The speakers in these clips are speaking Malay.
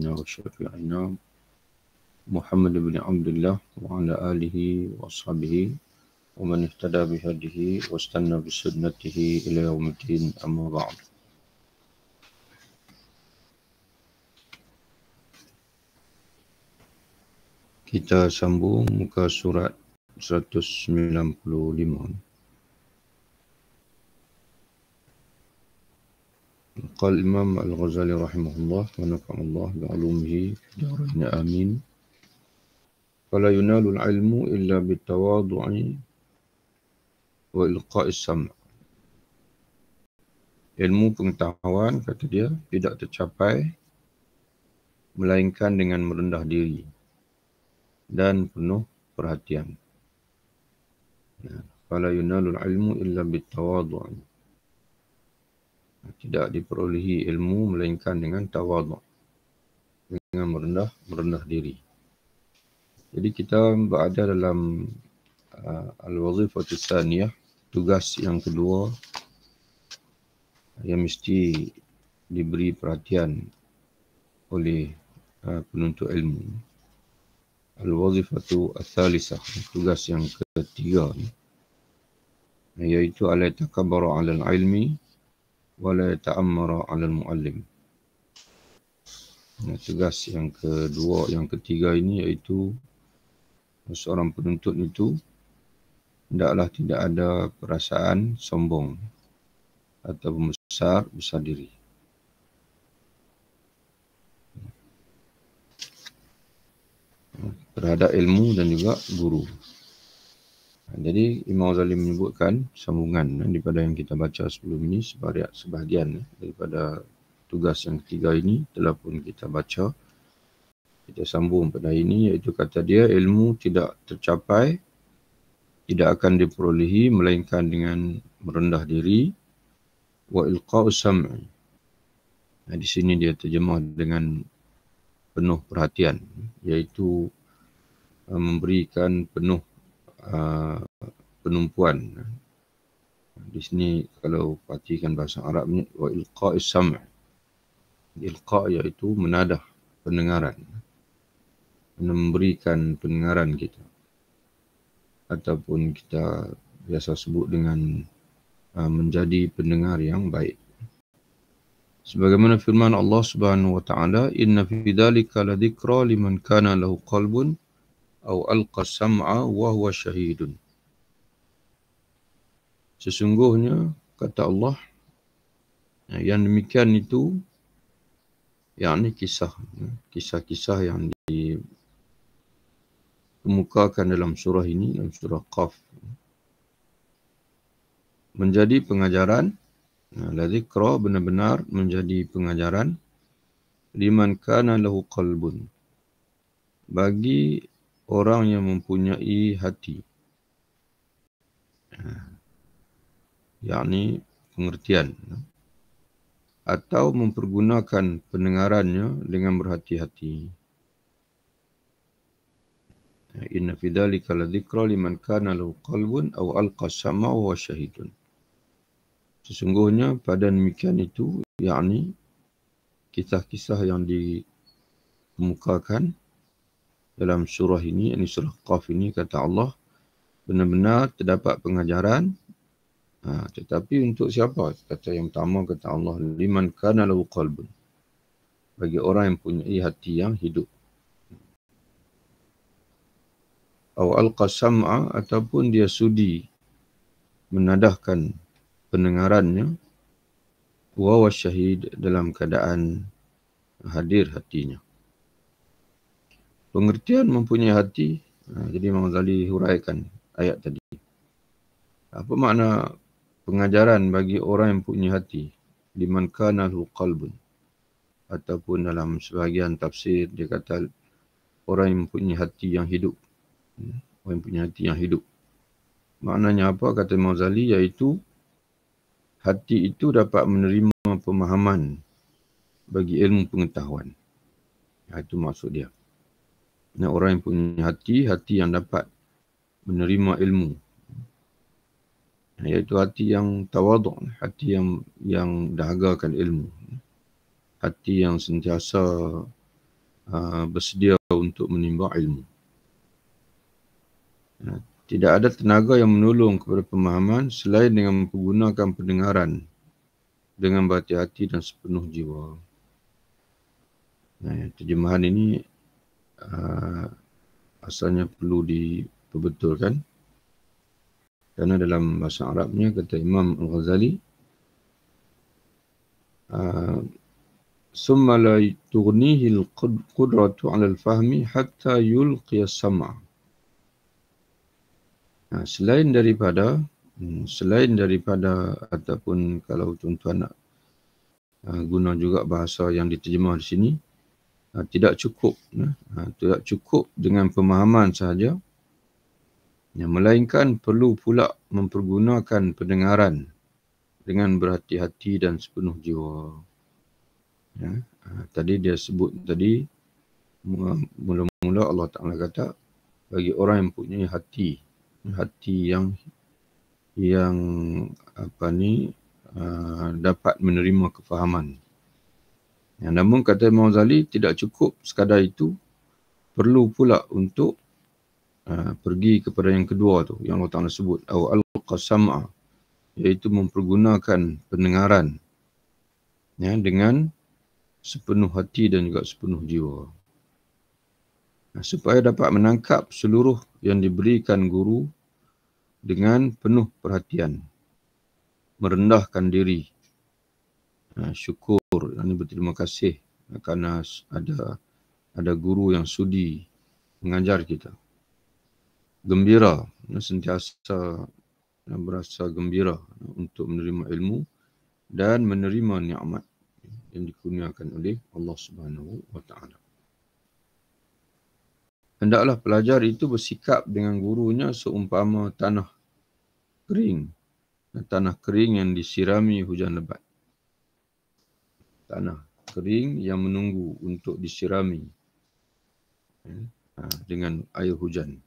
وشفيعنا محمد بن عبد الله وعلى آله وأصحابه ومن اهتدى بهديه واستنى بسنته إلى يوم الدين أما بعد. Kita sambung muka surat 195. Qala Imam Al-Ghazali rahimahullah wa nafa'allah bi'ulumihi fi darain amin. Fala yunalu al-ilmu illa bitawadu'i wa ilqa'is sam'. Ilmu pengetahuan, kata dia, tidak tercapai melainkan dengan merendah diri dan penuh perhatian. Fala yunalu al-ilmu illa bitawadu'i. Tidak diperolehi ilmu melainkan dengan tawadhu', dengan merendah diri. Jadi kita berada dalam al-wazifatu tsaniyah, tugas yang kedua yang mesti diberi perhatian oleh penuntut ilmu. Al-wazifatu ats-tsalisah, tugas yang ketiga, iaitu ala takabbara 'ala al-'ilmi wa la ta'ammara 'ala al-mu'allim. Tugas yang kedua, yang ketiga ini iaitu seorang penuntut itu hendaklah tidak ada perasaan sombong atau besar diri. Terhadap ilmu dan juga guru. Jadi Imam Ghazali menyebutkan sambungan daripada yang kita baca sebelum ini, sebahagian daripada tugas yang ketiga ini telah pun kita baca. Kita sambung pada ini, iaitu kata dia, ilmu tidak tercapai, tidak akan diperolehi melainkan dengan merendah diri, wa ilqa'us sam'i. Di sini dia terjemah dengan penuh perhatian, iaitu memberikan penuh penumpuan. Di sini kalau perhatikan bahasa Arabnya, wa ilqa'is sam'. Ilqa' iaitu menadah pendengaran, memberikan pendengaran kita, ataupun kita biasa sebut dengan menjadi pendengar yang baik. Sebagaimana firman Allah Subhanahu wa taala, inna fi dzalika ladzikra liman kana lahu qalbun aw alqa sam'a wa huwa syahidun. Sesungguhnya, kata Allah, yang demikian itu, yakni kisah-kisah yang dikemukakan dalam surah ini, dalam surah Qaf, menjadi pengajaran. Ladzikra benar-benar menjadi pengajaran liman kana lahu qalbun, bagi orang yang mempunyai hati, yakni pengertian, atau mempergunakan pendengarannya dengan berhati-hati. Inna fi dzalika ladzikra liman kana lahu qalbun aw alqa sam'a wa huwa syahidun. Sesungguhnya pada demikian itu, yakni kisah-kisah yang dikemukakan dalam surah ini, yakni surah Qaf ini, kata Allah, benar-benar terdapat pengajaran. Tetapi untuk siapa? Kata yang pertama, kata Allah, liman kana lahu qalbun, bagi orang yang punya hati yang hidup. Aw alqa sam'a, ataupun dia sudi menadahkan pendengarannya, wa huwa syahid, dalam keadaan hadir hatinya. Pengertian mempunyai hati. Jadi Imam Ghazali huraikan ayat tadi. Apa makna pengajaran bagi orang yang punya hati? Liman kana lahu qalbun. Ataupun dalam sebahagian tafsir dia kata orang yang mempunyai hati yang hidup. Orang yang punya hati yang hidup. Maknanya apa? Kata Imam Ghazali, iaitu hati itu dapat menerima pemahaman bagi ilmu pengetahuan. Itu maksud dia. Orang yang punya hati yang dapat menerima ilmu, iaitu hati yang tawadhu', hati yang dahagakan ilmu, hati yang sentiasa bersedia untuk menimba ilmu. Tidak ada tenaga yang menolong kepada pemahaman selain dengan menggunakan pendengaran dengan berhati-hati dan sepenuh jiwa. Terjemahan ini asalnya perlu diperbetulkan kerana dalam bahasa Arabnya kata Imam Al-Ghazali, summa la tughnihi al-qudratu 'ala al-fahmi hatta yulqiya as-sam'a. Selain daripada ataupun kalau tuan-tuan nak guna juga bahasa yang diterjemah di sini, tidak cukup dengan pemahaman sahaja, melainkan perlu pula mempergunakan pendengaran dengan berhati-hati dan sepenuh jiwa. Tadi dia sebut tadi, mula-mula Allah Ta'ala kata, bagi orang yang mempunyai hati yang dapat menerima kefahaman. Namun kata Imam Ghazali, tidak cukup sekadar itu, perlu pula untuk pergi kepada yang kedua tu, yang Allah Ta'ala sebut, al-alqa sam'a, iaitu mempergunakan pendengaran dengan sepenuh hati dan juga sepenuh jiwa. Supaya dapat menangkap seluruh yang diberikan guru dengan penuh perhatian, merendahkan diri, syukur, ini berterima kasih kerana ada guru yang sudi mengajar kita. Gembira, sentiasa berasa gembira untuk menerima ilmu dan menerima nikmat yang dikurniakan oleh Allah Subhanahu wa Ta'ala. Hendaklah pelajar itu bersikap dengan gurunya seumpama tanah kering yang disirami hujan lebat. Tanah kering yang menunggu untuk disirami dengan air hujan.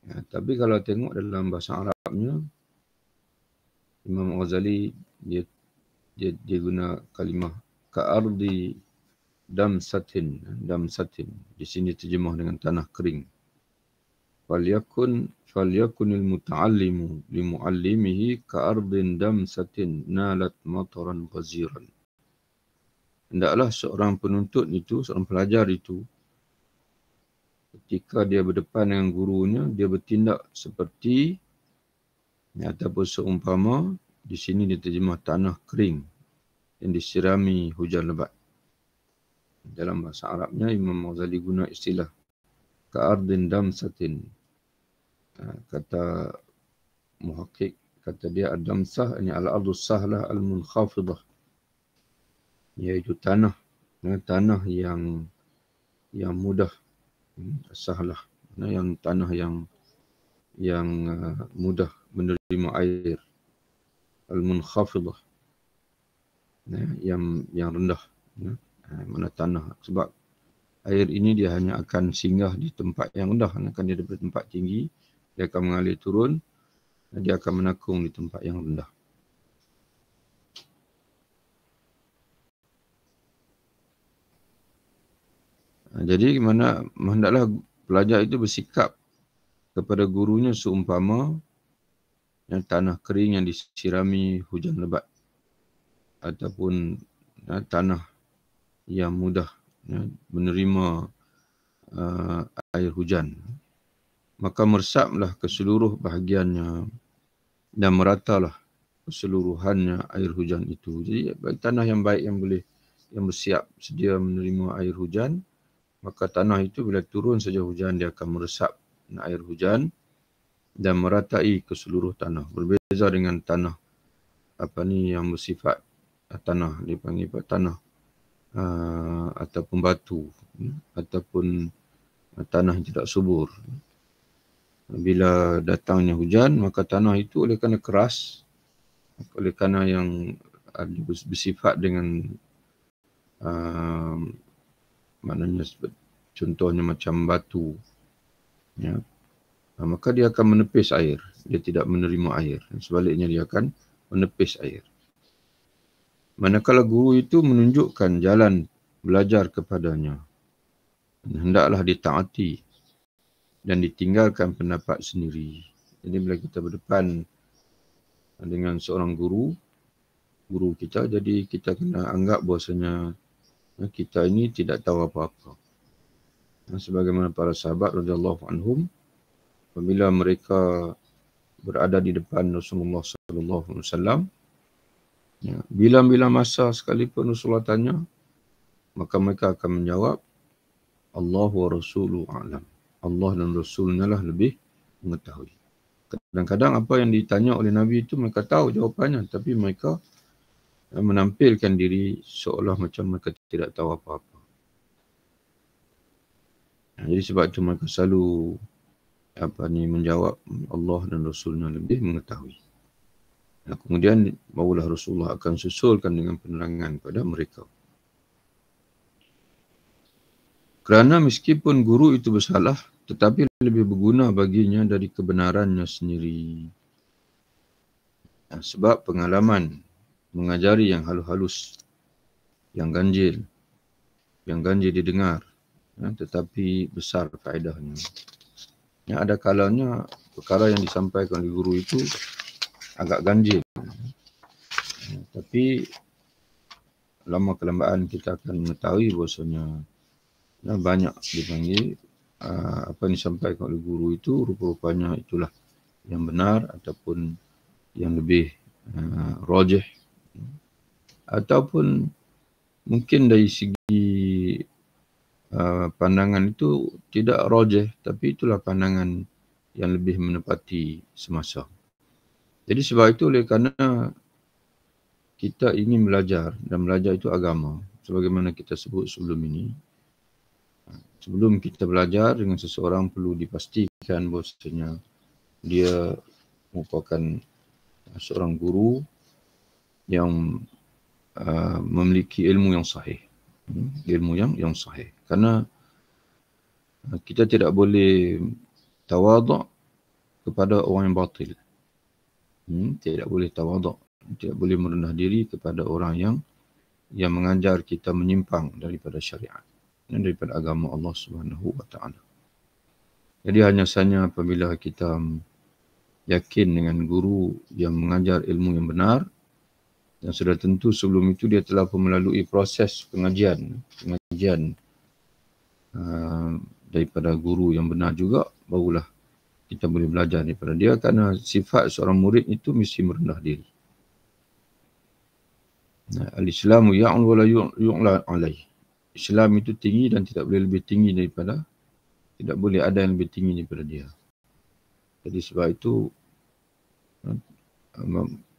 Tapi kalau tengok dalam bahasa Arabnya, Imam Ghazali dia guna kalimah ka'ardi damsatin. Di sini terjemah dengan tanah kering. Falyakunil muta'allimu limu'allimihi ka'ardin damsatin nalat mataran ghaziran. Hendaklah seorang penuntut itu, seorang pelajar itu, ketika dia berdepan dengan gurunya, dia bertindak seperti ataupun seumpama, di sini diterjemah tanah kering yang disirami hujan lebat. Dalam bahasa Arabnya, Imam Ghazali guna istilah ka'ardin damsatin. Kata muhakkik, kata dia ad-damsah ini al-ardus sahlah al-munkhafidah, iaitu tanah yang mudah, sahlah, yang tanah yang mudah menerima air, al-munkhafidah, yang rendah, mana tanah, sebab air ini dia hanya akan singgah di tempat yang rendah, akan dia daripada tempat tinggi, dia akan mengalir turun, dia akan menakung di tempat yang rendah. Jadi hendaklah pelajar itu bersikap kepada gurunya seumpama yang tanah kering yang disirami hujan lebat, ataupun tanah yang mudah menerima air hujan. Maka meresaplah ke seluruh bahagiannya dan meratalah keseluruhannya air hujan itu. Jadi tanah yang baik yang bersiap sedia menerima air hujan, maka tanah itu bila turun saja hujan, dia akan meresap air hujan dan meratai ke seluruh tanah. Berbeza dengan tanah yang bersifat tanah, dipanggil tanah ataupun batu, ataupun tanah yang tidak subur. Bila datangnya hujan, maka tanah itu oleh kerana keras, oleh kerana yang bersifat dengan maknanya contohnya macam batu, maka dia akan menepis air, dia tidak menerima air. Sebaliknya dia akan menepis air. Manakala guru itu menunjukkan jalan belajar kepadanya. Hendaklah ditaati dan ditinggalkan pendapat sendiri. Jadi bila kita berdepan dengan seorang guru kita, jadi kita kena anggap bahawasanya kita ini tidak tahu apa-apa. Sebagaimana para sahabat radhiyallahu anhum, apabila mereka berada di depan Rasulullah sallallahu alaihi wasallam, bila masa sekalipun Rasulullah tanya, maka mereka akan menjawab, Allah wa Rasuluhu a'lam. Allah dan Rasulnya lah lebih mengetahui. Kadang-kadang apa yang ditanya oleh Nabi itu mereka tahu jawapannya, tapi mereka menampilkan diri seolah macam mereka tidak tahu apa-apa. Jadi sebab itu mereka selalu menjawab Allah dan Rasulnya lebih mengetahui. Kemudian barulah Rasulullah akan susulkan dengan penerangan pada mereka. Kerana meskipun guru itu bersalah, tetapi lebih berguna baginya dari kebenarannya sendiri. Sebab pengalaman mengajari yang halus-halus, yang ganjil didengar, tetapi besar faedahnya. Ada kalanya perkara yang disampaikan oleh guru itu agak ganjil, tapi lama kelamaan kita akan mengetahui bahawasanya banyak dipanggil apa yang disampaikan oleh guru itu rupa-rupanya itulah yang benar ataupun yang lebih rajih, ataupun mungkin dari segi pandangan itu tidak rajih, tapi itulah pandangan yang lebih menepati semasa. Jadi sebab itu oleh kerana kita ingin belajar, dan belajar itu agama, sebagaimana kita sebut sebelum ini. Sebelum kita belajar dengan seseorang perlu dipastikan bahawasanya dia merupakan seorang guru yang memiliki ilmu yang sahih. Ilmu yang sahih. Karena kita tidak boleh tawaduk kepada orang yang batil. Tidak boleh tawaduk. Tidak boleh merendah diri kepada orang yang mengajar kita menyimpang daripada syariat, daripada agama Allah Subhanahu wa taala. Jadi hanya sahaja apabila kita yakin dengan guru yang mengajar ilmu yang benar, dan sudah tentu sebelum itu dia telah melalui proses pengajian daripada guru yang benar juga, barulah kita boleh belajar daripada dia. Kerana sifat seorang murid itu mesti merendah diri. Al-Islamu ya'ul wa la yu'la alaih. Islam itu tinggi dan tidak boleh lebih tinggi daripada, tidak boleh ada yang lebih tinggi daripada dia. Jadi sebab itu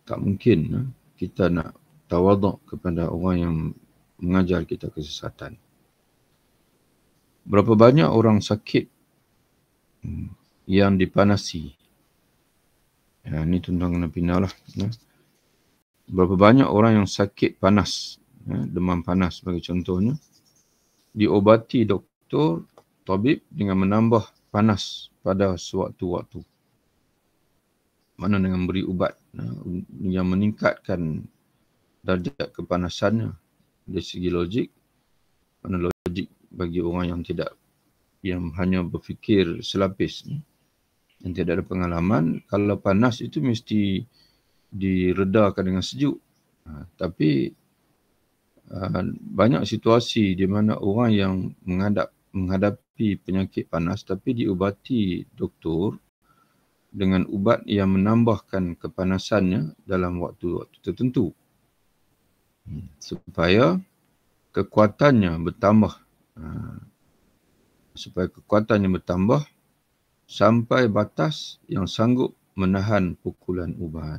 tak mungkin kita nak tawaduk kepada orang yang mengajar kita kesesatan. Berapa banyak orang sakit yang dipanasi. Ini tuan-tuan kena pindah lah. Berapa banyak orang yang sakit panas, demam panas sebagai contohnya, diobati doktor, tabib dengan menambah panas pada sewaktu-waktu. Mana dengan beri ubat yang meningkatkan darjat kepanasannya. Dari segi logik, mana logik bagi orang yang hanya berfikir selapis, yang tidak ada pengalaman, kalau panas itu mesti diredakan dengan sejuk. Tapi banyak situasi di mana orang yang menghadapi penyakit panas tapi diubati doktor dengan ubat yang menambahkan kepanasannya dalam waktu-waktu tertentu, supaya kekuatannya bertambah. Sampai batas yang sanggup menahan pukulan ubat.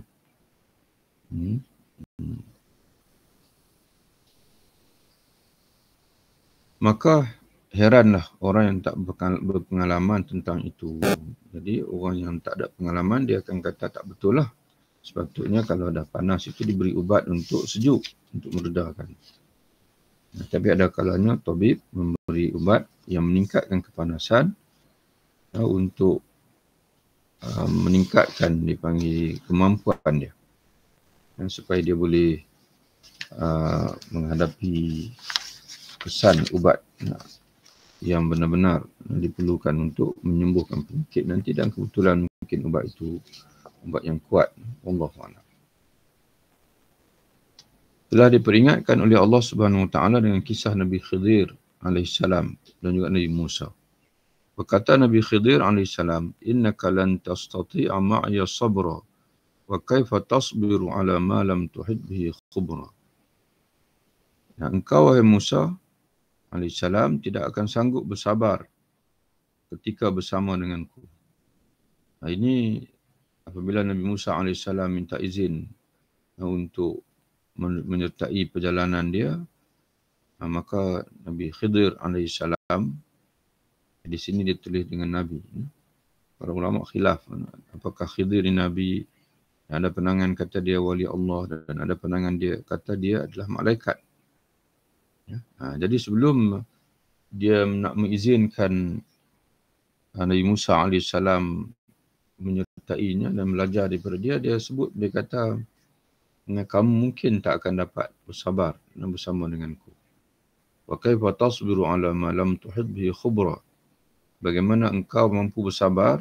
Maka heranlah orang yang tak berpengalaman tentang itu. Jadi orang yang tak ada pengalaman, dia akan kata tak betul lah. Sepatutnya kalau dah panas itu diberi ubat untuk sejuk, untuk meredakan. Tapi ada kalanya tabib memberi ubat yang meningkatkan kepanasan untuk meningkatkan dipanggil kemampuan dia, supaya dia boleh menghadapi pesan ubat yang benar-benar diperlukan untuk menyembuhkan penyakit nanti, dan kebetulan mungkin ubat itu ubat yang kuat. Wallahu a'lam. Telah diperingatkan oleh Allah Subhanahu Wa Taala dengan kisah Nabi Khidir alaihissalam dan juga Nabi Musa. Berkata Nabi Khidir alaihissalam, "Innaka lan tastati'a ma'iya sabra wa kaifa tasbiru ala ma lam tuhid bihi khubra." Engkau wahai Musa alaihissalam tidak akan sanggup bersabar ketika bersama denganku. Ini apabila Nabi Musa alaihissalam minta izin untuk menyertai perjalanan dia, maka Nabi Khidir alaihissalam, di sini ditulis dengan Nabi. Para ulama khilaf apakah Khidir ini Nabi. Ada pandangan kata dia wali Allah, dan ada pandangan dia kata dia adalah malaikat. Jadi sebelum dia nak mengizinkan Nabi Musa alaihissalam menyertainya dan belajar daripada dia, dia sebut, dia kata, kamu mungkin tak akan dapat bersabar bersama denganku. Wa kaifa tasbiru ala ma lam tuhid bihi khubra. Bagaimana engkau mampu bersabar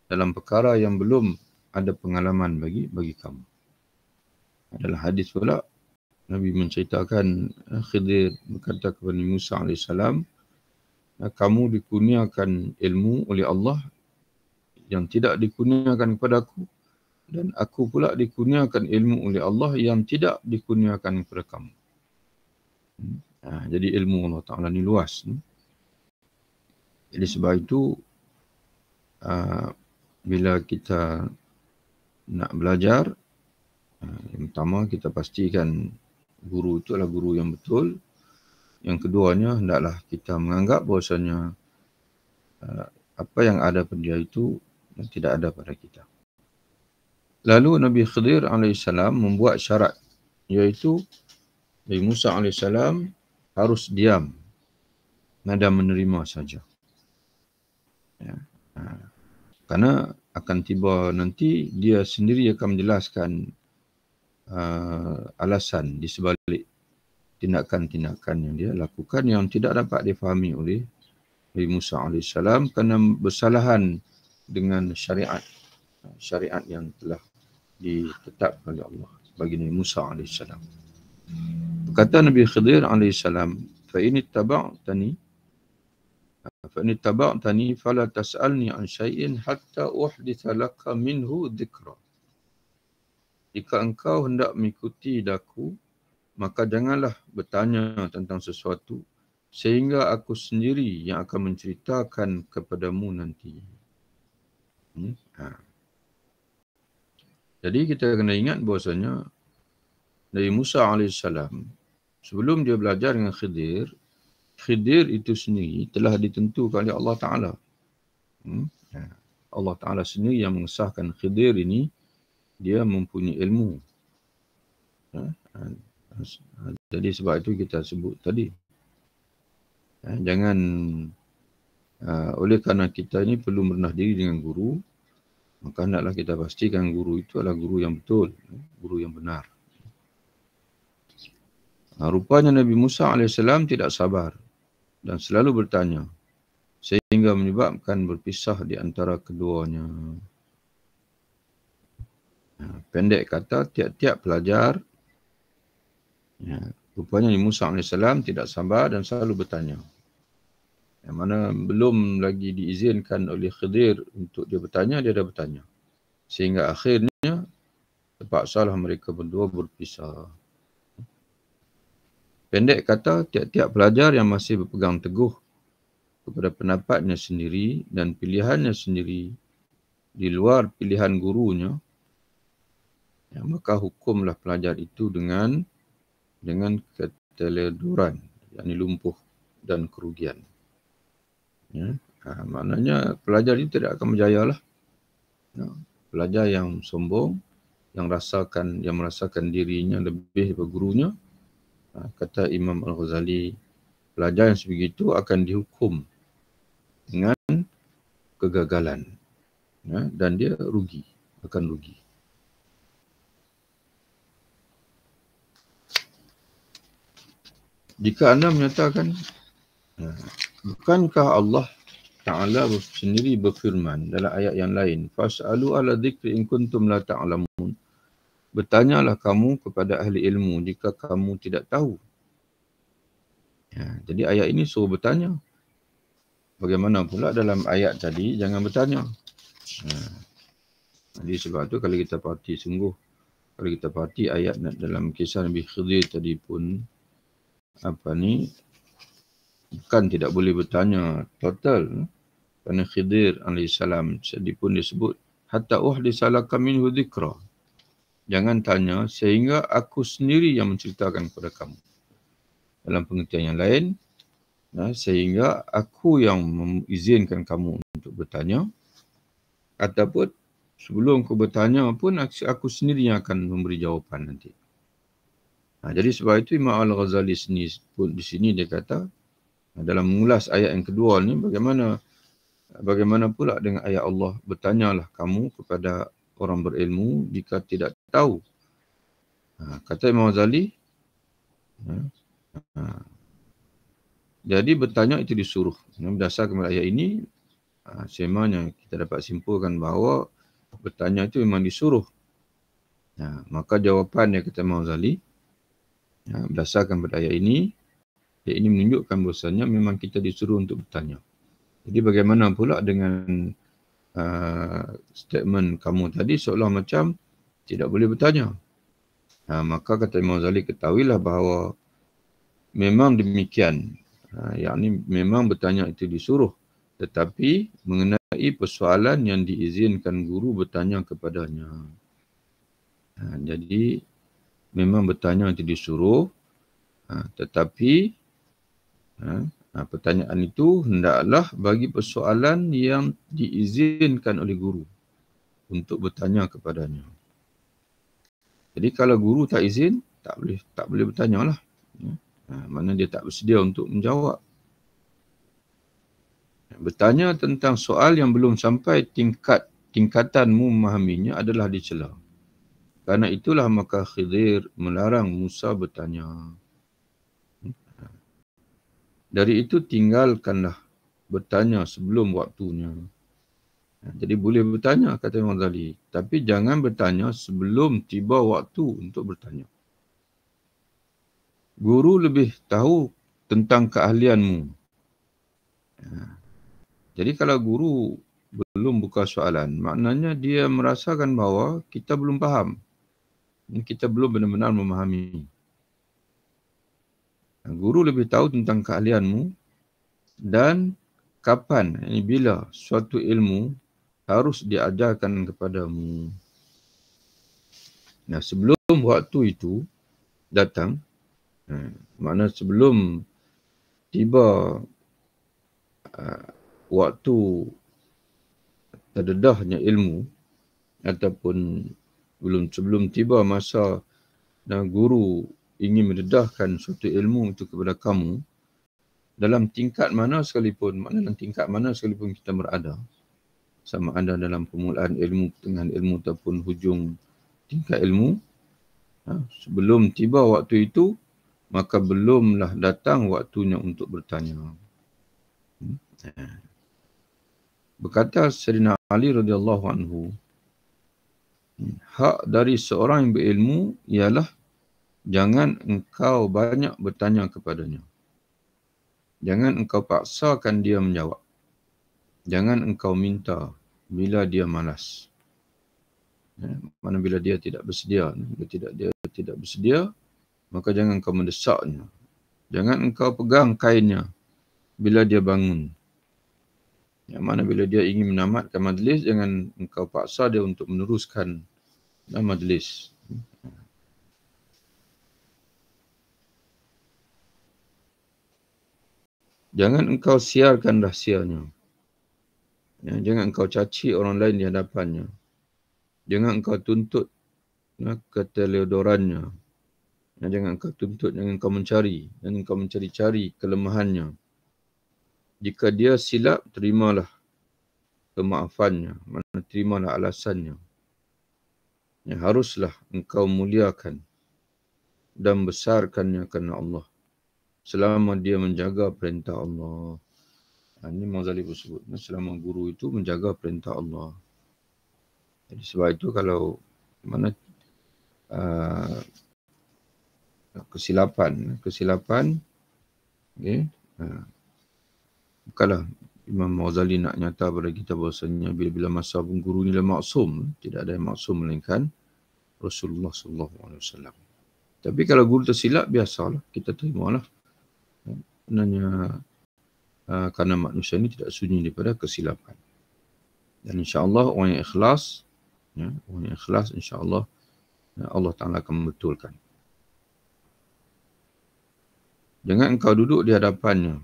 dalam perkara yang belum ada pengalaman bagi kamu. Dalam hadis pula, Nabi menceritakan Khidir berkata kepada Musa AS, kamu dikurniakan ilmu oleh Allah yang tidak dikurniakan kepada aku, dan aku pula dikurniakan ilmu oleh Allah yang tidak dikurniakan kepada kamu. Jadi ilmu Allah Ta'ala ni luas. Jadi sebab itu, bila kita nak belajar, yang pertama kita pastikan guru itu adalah guru yang betul. Yang keduanya, hendaklah kita menganggap bahawasanya apa yang ada pada dia itu tidak ada pada kita. Lalu Nabi Khidir AS membuat syarat, iaitu Nabi Musa AS harus diam dan menerima saja. Karena akan tiba nanti dia sendiri akan menjelaskan alasan di sebalik tindakan-tindakan yang dia lakukan yang tidak dapat difahami oleh Nabi Musa AS kerana bersalahan dengan syariat yang telah ditetapkan oleh Allah bagi Nabi Musa AS. Kata Nabi Khidir AS, fa in ittaba'tani fala tas'alni an syai'in hatta uhditha laka minhu dhikra. Jika engkau hendak mengikuti daku, maka janganlah bertanya tentang sesuatu sehingga aku sendiri yang akan menceritakan kepadamu nanti. Jadi kita kena ingat bahawasanya Nabi Musa AS sebelum dia belajar dengan Khidir, Khidir itu sendiri telah ditentukan oleh Allah Ta'ala. Allah Ta'ala sendiri yang mengesahkan Khidir ini, dia mempunyai ilmu. Jadi sebab itu kita sebut tadi. Jangan, oleh kerana kita ini perlu merendah diri dengan guru, maka hendaklah kita pastikan guru itu adalah guru yang betul, guru yang benar. Rupanya Nabi Musa AS tidak sabar dan selalu bertanya, sehingga menyebabkan berpisah di antara keduanya. Pendek kata, tiap-tiap pelajar, rupanya Nabi Musa AS tidak sabar dan selalu bertanya. Yang mana belum lagi diizinkan oleh Khidir untuk dia bertanya, dia dah bertanya. Sehingga akhirnya terpaksalah mereka berdua berpisah. Pendek kata, tiap-tiap pelajar yang masih berpegang teguh kepada pendapatnya sendiri dan pilihannya sendiri di luar pilihan gurunya, maka hukumlah pelajar itu dengan keteledoran, yakni lumpuh dan kerugian. Maknanya pelajar itu tidak akan berjaya lah. Pelajar yang sombong, yang merasakan dirinya lebih daripada gurunya, kata Imam Al-Ghazali, pelajar yang sebegitu akan dihukum dengan kegagalan, dan dia akan rugi. Jika anda menyatakan, bukankah Allah Ta'ala sendiri berfirman dalam ayat yang lain, Fas'alu ala dzikri in kuntum la ta'lamun. Bertanyalah kamu kepada ahli ilmu jika kamu tidak tahu. Jadi ayat ini suruh bertanya. Bagaimana pula dalam ayat tadi, jangan bertanya. Jadi sebab tu kalau kita perhati sungguh, kalau kita perhati ayat dalam kisah Nabi Khidir tadi pun, bukan tidak boleh bertanya total. Kerana Khidir AS tadi pun disebut, hatta uhdisalaka minhu dzikra. Jangan tanya sehingga aku sendiri yang menceritakan kepada kamu. Dalam pengertian yang lain, sehingga aku yang mengizinkan kamu untuk bertanya, ataupun sebelum kau bertanya pun aku sendiri yang akan memberi jawapan nanti. Jadi sebab itu Imam Al-Ghazali di sini dia kata, dalam mengulas ayat yang kedua ni, bagaimana pula dengan ayat Allah, bertanyalah kamu kepada orang berilmu jika tidak tahu. Kata Imam Ghazali, jadi bertanya itu disuruh. Berdasarkan ayat ini, semanya kita dapat simpulkan bahawa bertanya itu memang disuruh. Maka jawapan yang kata Imam Ghazali, berdasarkan pada ayat ini menunjukkan bahasanya memang kita disuruh untuk bertanya. Jadi bagaimana pula dengan statement kamu tadi seolah macam tidak boleh bertanya. Maka kata Imam Ghazali, ketahuilah bahawa memang demikian. Yakni memang bertanya itu disuruh. Tetapi mengenai persoalan yang diizinkan guru bertanya kepadanya. Jadi memang bertanya itu disuruh. Tetapi pertanyaan itu hendaklah bagi persoalan yang diizinkan oleh guru untuk bertanya kepadanya. Jadi kalau guru tak izin, tak boleh bertanya lah. Mana dia tak bersedia untuk menjawab. Bertanya tentang soal yang belum sampai tingkatanmu memahaminya adalah dicela. Karena itulah maka Khidir melarang Musa bertanya. Dari itu tinggalkanlah bertanya sebelum waktunya. Jadi boleh bertanya, kata Imam Ghazali. Tapi jangan bertanya sebelum tiba waktu untuk bertanya. Guru lebih tahu tentang keahlianmu. Jadi kalau guru belum buka soalan, maknanya dia merasakan bahawa kita belum faham. Kita belum benar-benar memahami. Guru lebih tahu tentang keahlianmu dan kapan, bila suatu ilmu harus diajarkan kepadamu. Sebelum waktu itu datang, makna sebelum tiba waktu terdedahnya ilmu ataupun sebelum tiba masa dan guru ingin mendedahkan suatu ilmu itu kepada kamu, dalam tingkat mana sekalipun, kita berada, sama ada dalam permulaan ilmu, pertengahan ilmu ataupun hujung tingkat ilmu, sebelum tiba waktu itu, maka belumlah datang waktunya untuk bertanya. Berkata Sayyidina Ali radhiyallahu anhu, hak dari seorang yang berilmu ialah jangan engkau banyak bertanya kepadanya. Jangan engkau paksakan dia menjawab. Jangan engkau minta bila dia malas. Mana bila dia tidak bersedia. Bila dia tidak bersedia, maka jangan engkau mendesaknya. Jangan engkau pegang kainnya bila dia bangun. Yang mana bila dia ingin menamatkan majlis, jangan engkau paksa dia untuk meneruskan majlis. Jangan engkau siarkan rahsianya. Jangan engkau caci orang lain di hadapannya. Jangan engkau tuntut keteledorannya. Jangan engkau tuntut, jangan engkau mencari. Jangan engkau mencari-cari kelemahannya. Jika dia silap, terimalah kemaafannya. Terimalah alasannya. Haruslah engkau muliakan dan besarkannya kerana Allah. selama dia menjaga perintah Allah. Ini Imam Ghazali pun sebut, selama guru itu menjaga perintah Allah. Jadi sebab itu kalau mana kesilapan, okay, bukanlah Imam Ghazali nak nyata pada kita bahasanya bila-bila masa pun guru ni adalah maksum, tidak ada yang maksum melainkan Rasulullah SAW. Tapi kalau guru tersilap, biasalah, kita terimalah. Sebenarnya kerana manusia ini tidak sunyi daripada kesilapan. Dan insya-Allah orang yang ikhlas, orang yang ikhlas insya-Allah Allah Ta'ala akan membetulkan. Jangan engkau duduk di hadapannya.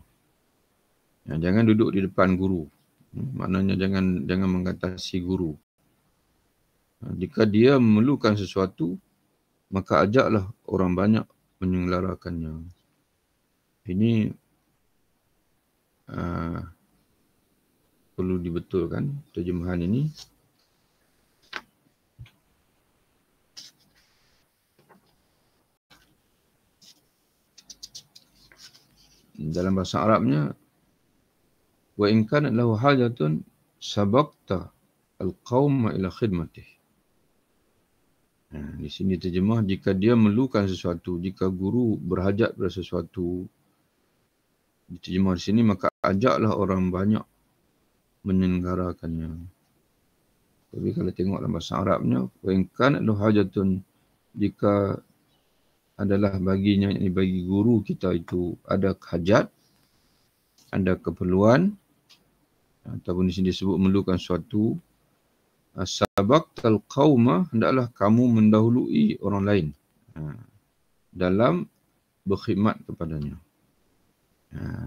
Jangan duduk di depan guru. Maknanya jangan mengatasi guru. Jika dia memerlukan sesuatu, maka ajaklah orang banyak menyengelarakannya. Ini perlu dibetulkan terjemahan ini. Dalam bahasa Arabnya, wa in kana lahu hajatun sabaqta al-qauma ila khidmatih. Di sini terjemah, jika dia memerlukan sesuatu, jika guru berhajat pada sesuatu, diterjemah di sini, maka ajaklah orang banyak menyelenggarakannya. Tapi kalau tengok dalam bahasa Arabnya, wa in kana lahu hajatun, jika adalah baginya, bagi guru kita itu ada hajat, ada keperluan, ataupun di sini disebut memerlukan sesuatu, sabaqtal qauma, hendaklah kamu mendahului orang lain dalam berkhidmat kepadanya.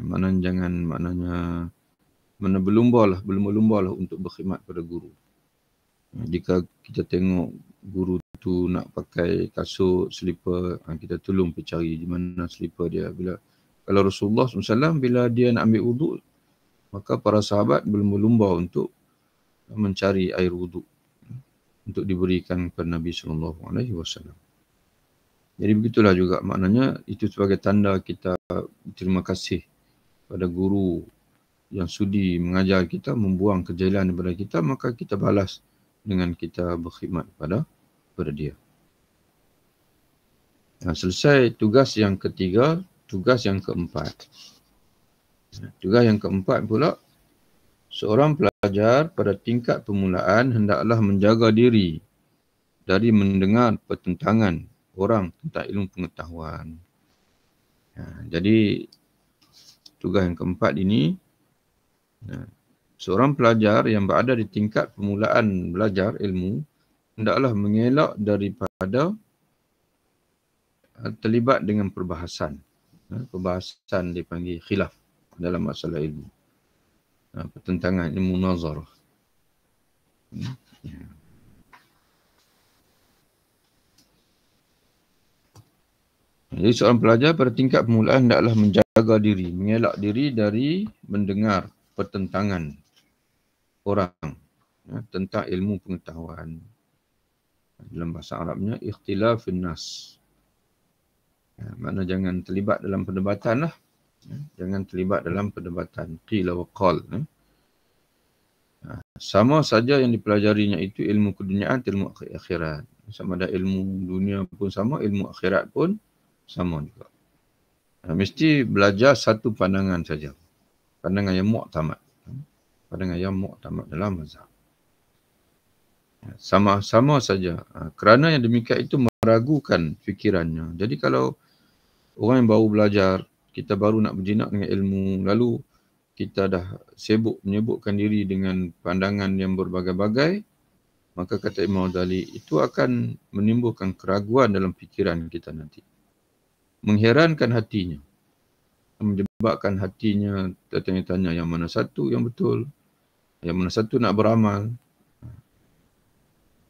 Maknanya berlumba-lumbalah untuk berkhidmat pada guru. Jika kita tengok guru tu nak pakai kasut, selipar, kita tolong pergi cari di mana selipar dia. Kalau Rasulullah SAW bila dia nak ambil wuduk, maka para sahabat berlumba-lumba untuk mencari air wuduk untuk diberikan kepada Nabi SAW. Jadi begitulah juga maknanya, itu sebagai tanda kita terima kasih pada guru yang sudi mengajar kita, membuang kejahilan daripada kita, maka kita balas dengan kita berkhidmat pada dia. Selesai tugas yang ketiga, tugas yang keempat. Tugas yang keempat pula, seorang pelajar pada tingkat permulaan hendaklah menjaga diri dari mendengar pertentangan orang tentang ilmu pengetahuan. Jadi tugas yang keempat ini, seorang pelajar yang berada di tingkat permulaan belajar ilmu hendaklah mengelak daripada terlibat dengan perbahasan. Perbahasan dipanggil khilaf dalam masalah ilmu. Pertentangan, ilmu nazarah. Jadi seorang pelajar pada tingkat permulaan hendaklah menjaga diri, mengelak diri dari mendengar pertentangan orang tentang ilmu pengetahuan. Dalam bahasa Arabnya, ikhtilafun nas. Makna jangan terlibat dalam perdebatan lah. Jangan terlibat dalam perdebatan. Qila wa qal. Sama saja yang dipelajarinya itu ilmu keduniaan, ilmu akhirat. Sama ada ilmu dunia pun sama, ilmu akhirat pun sama juga. Mesti belajar satu pandangan saja. Pandangan yang mu'tamad. Pandangan yang mu'tamad dalam mazhab. Sama saja. Kerana yang demikian itu meragukan fikirannya. Jadi kalau orang yang baru belajar, kita baru nak berjinak dengan ilmu, lalu kita dah sibuk menyebutkan diri dengan pandangan yang berbagai-bagai, maka kata Imam Ghazali, itu akan menimbulkan keraguan dalam fikiran kita nanti. Mengherankan hatinya. Menyebabkan hatinya tertanya-tanya yang mana satu yang betul, yang mana satu nak beramal.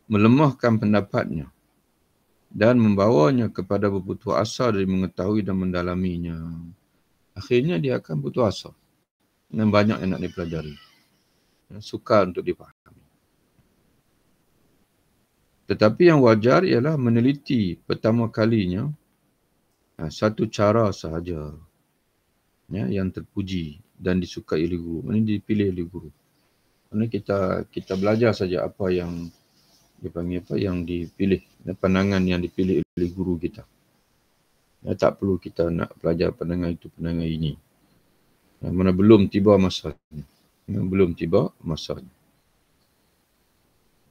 Melemahkan pendapatnya dan membawanya kepada berputus asa dari mengetahui dan mendalaminya. Akhirnya dia akan putus asa dengan banyak yang nak dipelajari. Sukar untuk dipahami. Tetapi yang wajar ialah meneliti pertama kalinya satu cara sahaja. ya, yang terpuji dan disukai oleh guru. Maksudnya dipilih oleh guru. Kerana kita belajar saja apa yang dipanggil apa yang dipilih, pandangan yang dipilih oleh guru kita. Ya, tak perlu kita nak belajar pandangan itu, pandangan ini. Ya, mana belum tiba masanya. Ya, belum tiba masanya.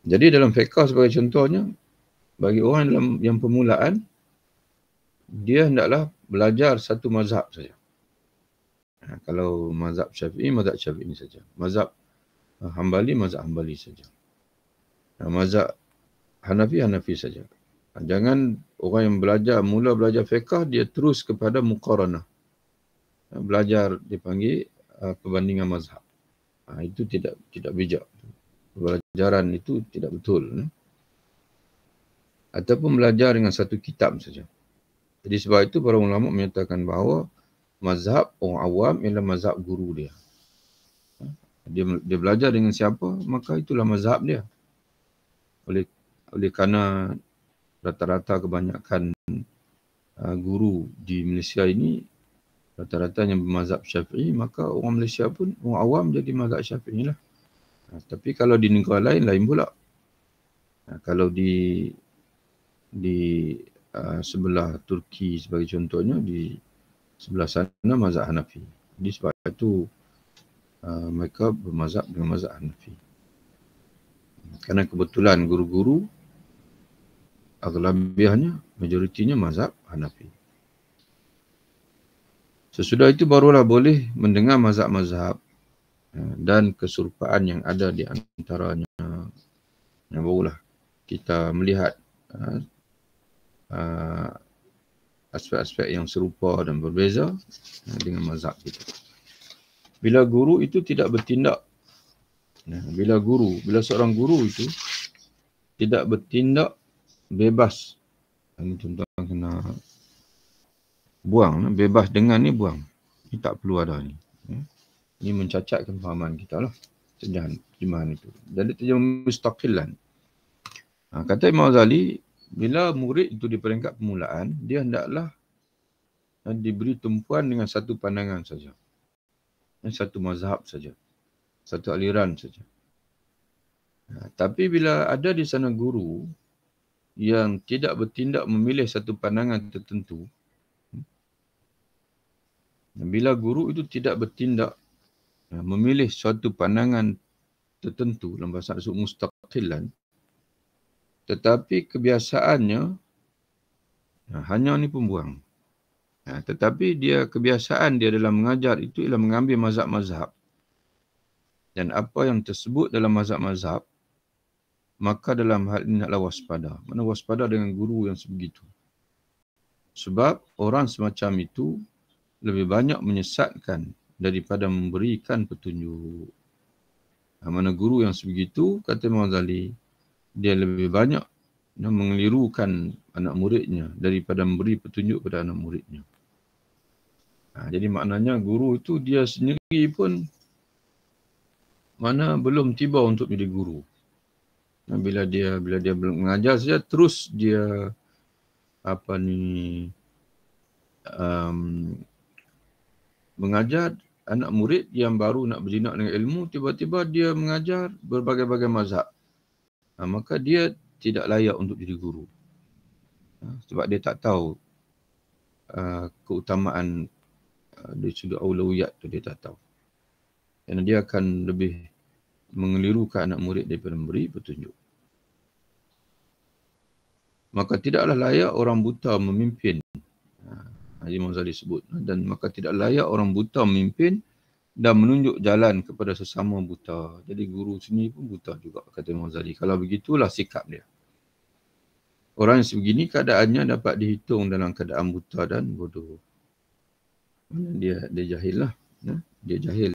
Jadi dalam fiqh sebagai contohnya, bagi orang yang permulaan, dia hendaklah belajar satu mazhab saja. Kalau mazhab Syafi'i saja. Mazhab Hambali saja. Mazhab Hanafi saja. Jangan orang yang mula belajar fiqh, dia terus kepada muqaranah. Belajar dipanggil perbandingan mazhab. Itu tidak bijak. Pelajaran itu tidak betul. Ataupun belajar dengan satu kitab saja. Jadi sebab itu para ulama menyatakan bahawa mazhab orang awam ialah mazhab guru dia. Dia belajar dengan siapa, maka itulah mazhab dia. Oleh kerana rata-rata kebanyakan guru di Malaysia ini rata-rata yang bermazhab Syafi'i, maka orang Malaysia pun, orang awam jadi mazhab Syafi'i lah. Tapi kalau di negara lain pula. Kalau di sebelah Turki sebagai contohnya, di sebelah sana mazhab Hanafi. Jadi sebab itu mereka bermazhab dengan mazhab Hanafi. Kerana kebetulan guru-guru aglabiahnya, majoritinya mazhab Hanafi. Sesudah itu barulah boleh mendengar mazhab-mazhab dan keserupaan yang ada di antaranya. Barulah kita melihat aspek-aspek yang serupa dan berbeza dengan mazhab kita. Bila guru itu tidak bertindak, bila seorang guru itu tidak bertindak bebas, ini contoh kena buang, bebas dengan ni buang. Ini tak perlu ada ni. Ini mencacatkan fahaman kita lah. Terjemahan itu. Jadi terjemahan mustaqilan. Kata Imam Ghazali, bila murid itu di peringkat permulaan, dia hendaklah diberi tumpuan dengan satu pandangan saja. Satu mazhab saja. Satu aliran saja. Tapi bila ada di sana guru yang tidak bertindak memilih satu pandangan tertentu, bila guru itu tidak bertindak memilih suatu pandangan tertentu, dalam bahasa Arab mustaqilan, tetapi kebiasaannya hanya ni pembuang. Tetapi kebiasaan dia dalam mengajar itu ialah mengambil mazhab-mazhab. Dan apa yang tersebut dalam mazhab-mazhab, maka dalam hal ini hendaklah waspada. Mana waspada dengan guru yang sebegitu. Sebab orang semacam itu lebih banyak menyesatkan daripada memberikan petunjuk. Mana guru yang sebegitu, kata Imam Ghazali, dia lebih banyak mengelirukan anak muridnya daripada memberi petunjuk pada anak muridnya. Jadi maknanya guru itu dia sendiri pun mana belum tiba untuk jadi guru. Bila dia belum mengajar saja, terus dia mengajar anak murid yang baru nak berjinak dengan ilmu, tiba-tiba dia mengajar berbagai-bagai mazhab. Maka dia tidak layak untuk jadi guru. Sebab dia tak tahu keutamaan dari sudut aulawiyat tu, dia tak tahu. Kerana dia akan lebih mengelirukan anak murid daripada memberi petunjuk. Maka tidaklah layak orang buta memimpin. Imam Ghazali sebut. Dan maka tidak layak orang buta memimpin dan menunjuk jalan kepada sesama buta. Jadi guru sini pun buta juga, kata Imam Ghazali. Kalau begitulah sikap dia. Orang yang sebegini keadaannya dapat dihitung dalam keadaan buta dan bodoh. Dia jahil lah. Dia jahil.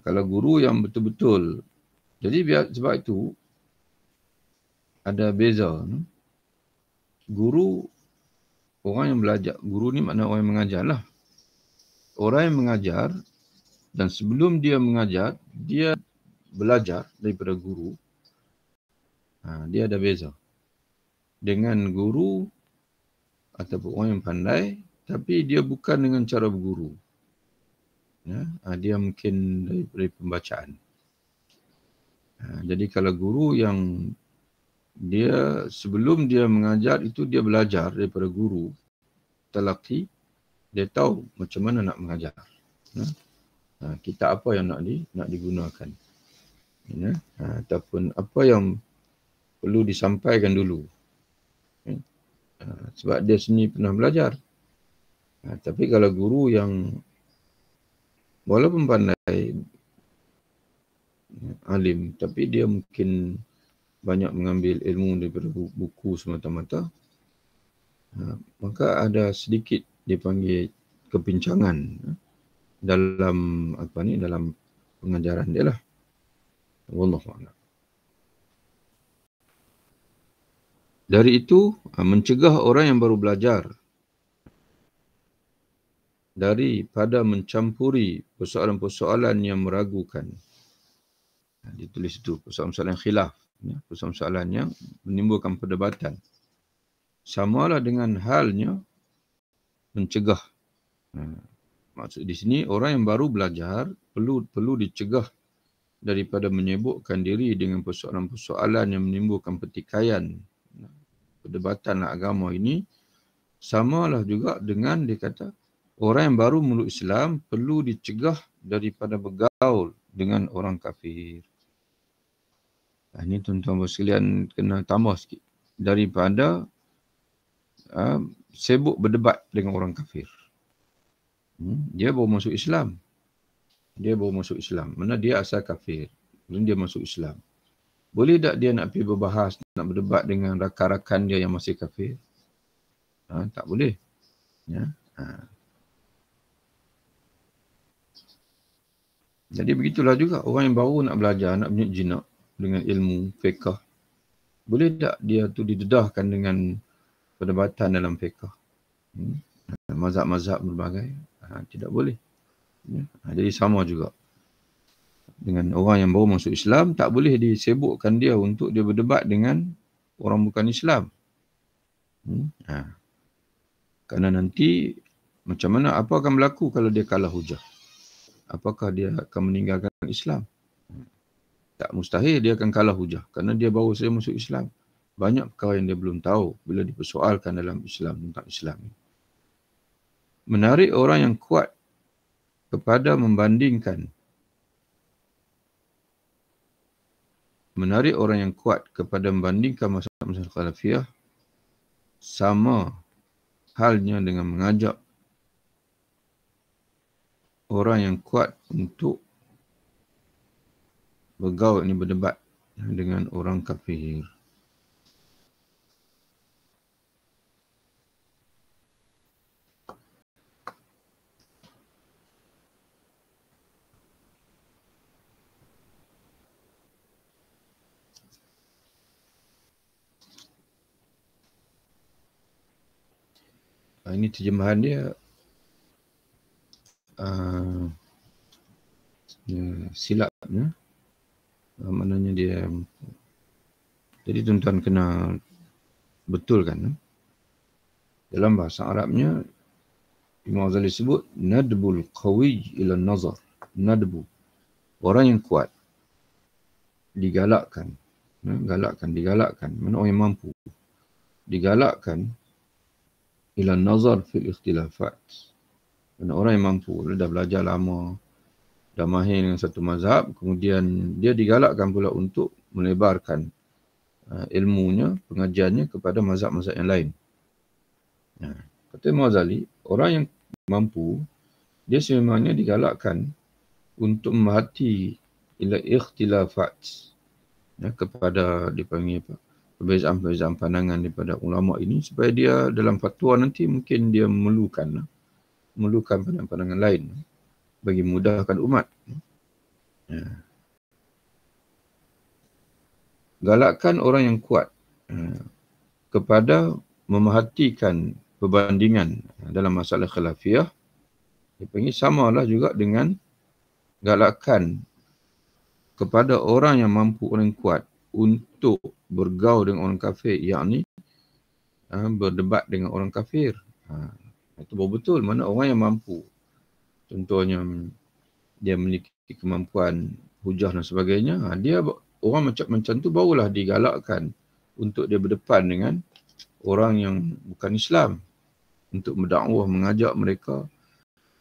Kalau guru yang betul-betul. Jadi sebab itu ada beza. Guru, orang yang belajar. Guru ni makna orang yang mengajar lah. Orang yang mengajar dan sebelum dia mengajar, dia belajar daripada guru. Dia ada beza. Dengan guru ataupun orang yang pandai, tapi dia bukan dengan cara berguru. dia mungkin dari pembacaan. Jadi kalau guru yang dia sebelum dia mengajar itu dia belajar daripada guru talaqi, dia tahu macam mana nak mengajar. Kitab apa yang nak digunakan. Ataupun apa yang perlu disampaikan dulu. Sebab dia sendiri pernah belajar. Tapi kalau guru yang walaupun pandai, alim, tapi dia mungkin banyak mengambil ilmu daripada buku semata-mata, maka ada sedikit dipanggil kepincangan dalam dalam pengajaran dia lah. Wallahu a'lam. Dari itu, mencegah orang yang baru belajar daripada mencampuri persoalan-persoalan yang meragukan. Ditulis itu, persoalan-persoalan khilaf. Persoalan-persoalan yang menimbulkan perdebatan. Samalah dengan halnya mencegah. Maksud di sini, orang yang baru belajar perlu dicegah daripada menyibukkan diri dengan persoalan-persoalan yang menimbulkan pertikaian. Perdebatan agama ini samalah juga dengan dia kata orang yang baru meluk Islam perlu dicegah daripada bergaul dengan orang kafir. Ini tuan-tuan sekalian kena tambah sikit. Daripada sibuk berdebat dengan orang kafir. Dia baru masuk Islam. Mana dia asal kafir. Kemudian dia masuk Islam. Boleh tak dia nak pergi berbahas, nak berdebat dengan rakan-rakan dia yang masih kafir? Tak boleh. Jadi begitulah juga orang yang baru nak belajar, nak jinak dengan ilmu fiqh. Boleh tak dia tu didedahkan dengan perdebatan dalam fiqh? Mazhab-mazhab berbagai. Tidak boleh. Jadi sama juga. Dengan orang yang baru masuk Islam, tak boleh disibukkan dia untuk dia berdebat dengan orang bukan Islam. Kerana nanti, macam mana, apa akan berlaku kalau dia kalah hujah? Apakah dia akan meninggalkan Islam? Tak mustahil dia akan kalah hujah. Kerana dia baru saja masuk Islam. Banyak perkara yang dia belum tahu bila dipersoalkan dalam Islam, tentang Islam. Menarik orang yang kuat kepada membandingkan masalah-masalah khalafiyah sama halnya dengan mengajak orang yang kuat untuk berdebat dengan orang kafir. Ini terjemahan dia silap. Maknanya dia. Jadi tuan-tuan kena betulkan. Dalam bahasa Arabnya, Imam Ghazali sebut, nadbul qawi ila nazar. Nadbu. Orang yang kuat. Digalakkan. Digalakkan. Mana orang yang mampu. Digalakkan ila nazar fil ikhtilafat. Mana orang yang mampu, dia dah belajar lama, dah mahir dengan satu mazhab, kemudian dia digalakkan pula untuk melebarkan ilmunya, pengajiannya kepada mazhab-mazhab yang lain. Kata Imam Ghazali, orang yang mampu, dia sebenarnya digalakkan untuk memerhati ila ikhtilafat, kepada dipanggil apa, perbezaan-perbezaan pandangan daripada ulama ini, supaya dia dalam fatwa nanti mungkin dia memerlukan pandangan lain bagi memudahkan umat. Galakkan orang yang kuat kepada memerhatikan perbandingan dalam masalah khilafiyah. Dia panggil samalah juga dengan galakkan kepada orang yang mampu, orang yang kuat untuk bergaul dengan orang kafir, yakni berdebat dengan orang kafir. Itu betul mana orang yang mampu. Contohnya dia memiliki kemampuan hujah dan sebagainya, dia orang macam tu barulah digalakkan untuk dia berdepan dengan orang yang bukan Islam untuk mendakwah, mengajak mereka,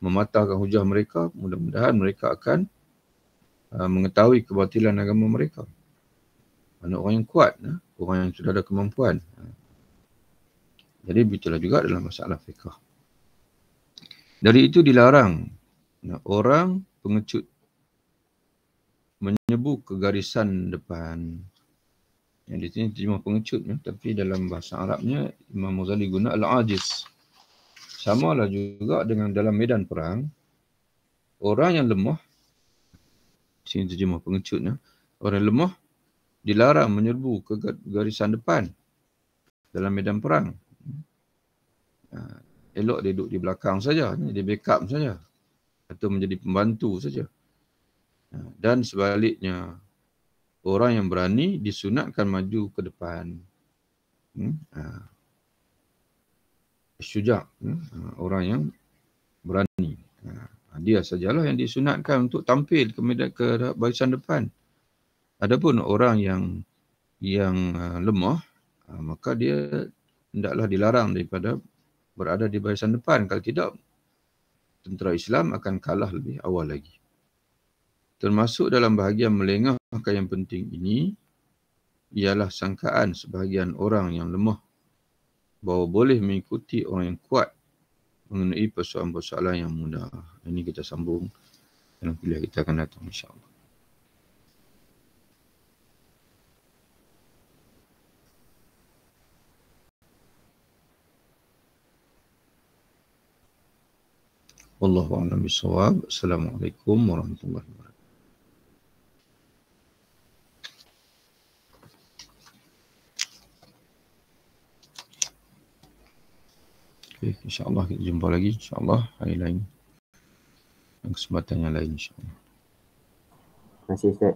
mematahkan hujah mereka. Mudah-mudahan mereka akan mengetahui kebatilan agama mereka. Mana orang yang kuat, orang yang sudah ada kemampuan. Jadi begitulah juga dalam masalah fiqh. Dari itu dilarang orang pengecut menyebu ke garisan depan. Yang di sini terjemah pengecut, tapi dalam bahasa Arabnya Imam Ghazali guna al-ajiz. Samalah juga dengan dalam medan perang, orang yang lemah, di sini terjemah pengecut, orang lemah dilarang menyerbu ke garisan depan dalam medan perang. Elok dia duduk di belakang saja, dia backup saja atau menjadi pembantu saja. Dan sebaliknya, orang yang berani disunatkan maju ke depan. Syuja', orang yang berani. Dia sajalah yang disunatkan untuk tampil ke barisan depan. Adapun orang yang lemah, maka dia hendaklah dilarang daripada berada di barisan depan. Kalau tidak, tentera Islam akan kalah lebih awal lagi. Termasuk dalam bahagian melengahkan yang penting ini, ialah sangkaan sebahagian orang yang lemah bahawa boleh mengikuti orang yang kuat mengenai persoalan-persoalan yang mudah. Ini kita sambung dalam kuliah kita akan datang, insyaAllah. Wallahu a'lam bishawab. Assalamualaikum warahmatullahi wabarakatuh. Okay, insyaAllah kita jumpa lagi, insyaAllah hari lain. Dan kesempatan yang lain, insyaAllah. Terima kasih, Ustaz.